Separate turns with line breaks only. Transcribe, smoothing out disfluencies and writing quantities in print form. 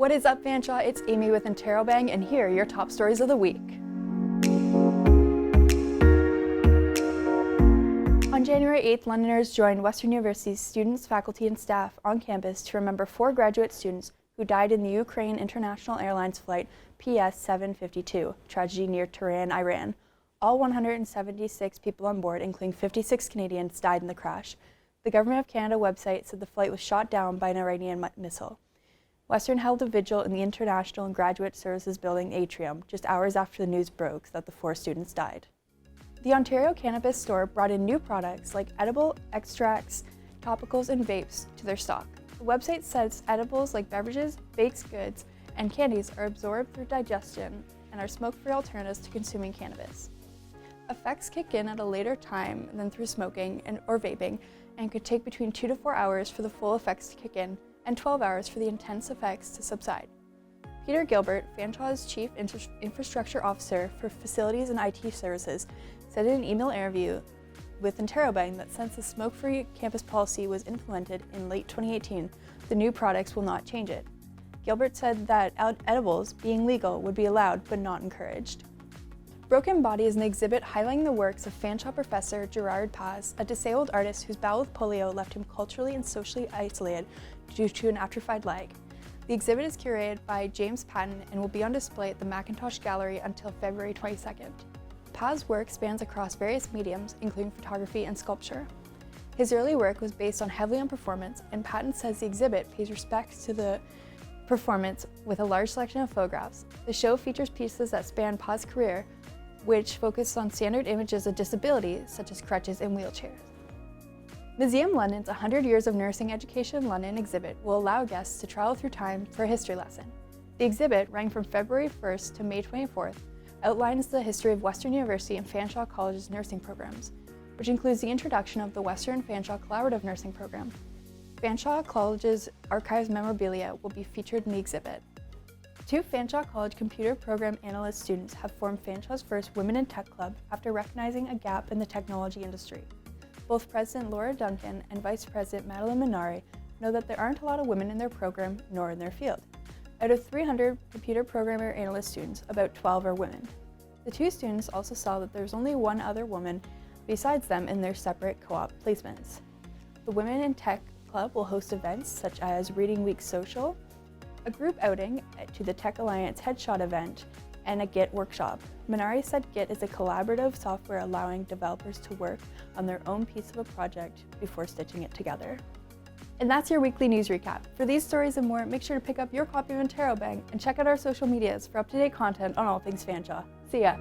What is up, Fanshawe? It's Amy with Interrobang, and here are your top stories of the week. On January 8th, Londoners joined Western University's students, faculty, and staff on campus to remember 4 graduate students who died in the Ukraine International Airlines flight PS-752 tragedy near Tehran, Iran. All 176 people on board, including 56 Canadians, died in the crash. The Government of Canada website said the flight was shot down by an Iranian missile. Western held a vigil in the International and Graduate Services Building atrium just hours after the news broke that the 4 students died. The Ontario Cannabis Store brought in new products like edible extracts, topicals, and vapes to their stock. The website says edibles like beverages, baked goods, and candies are absorbed through digestion and are smoke-free alternatives to consuming cannabis. Effects kick in at a later time than through smoking or vaping and could take between 2 to 4 hours for the full effects to kick in and 12 hours for the intense effects to subside. Peter Gilbert, Fanshawe's Chief Infrastructure Officer for Facilities and IT Services, said in an email interview with Interrobang that since the smoke-free campus policy was implemented in late 2018, the new products will not change it. Gilbert said that edibles, being legal, would be allowed but not encouraged. Broken Body is an exhibit highlighting the works of Fanshawe professor Gerard Paz, a disabled artist whose battle with polio left him culturally and socially isolated due to an atrophied leg. The exhibit is curated by James Patton and will be on display at the Macintosh Gallery until February 22nd. Paz's work spans across various mediums, including photography and sculpture. His early work was based heavily on performance, and Patton says the exhibit pays respect to the performance with a large selection of photographs. The show features pieces that span Paz's career, which focus on standard images of disability, such as crutches and wheelchairs. Museum London's 100 Years of Nursing Education in London exhibit will allow guests to travel through time for a history lesson. The exhibit, running from February 1st to May 24th, outlines the history of Western University and Fanshawe College's nursing programs, which includes the introduction of the Western Fanshawe Collaborative Nursing Program. Fanshawe College's archives memorabilia will be featured in the exhibit. 2 Fanshawe College computer program analyst students have formed Fanshawe's first Women in Tech Club after recognizing a gap in the technology industry. Both President Laura Duncan and Vice President Madeline Minari know that there aren't a lot of women in their program nor in their field. Out of 300 computer programmer analyst students, about 12 are women. The 2 students also saw that there was only one other woman besides them in their separate co-op placements. The Women in Tech Club will host events such as Reading Week Social, a group outing to the Tech Alliance Headshot event, and a Git workshop. Minari said Git is a collaborative software allowing developers to work on their own piece of a project before stitching it together. And that's your weekly news recap. For these stories and more, make sure to pick up your copy of Interrobang and check out our social medias for up-to-date content on all things Fanshawe. See ya!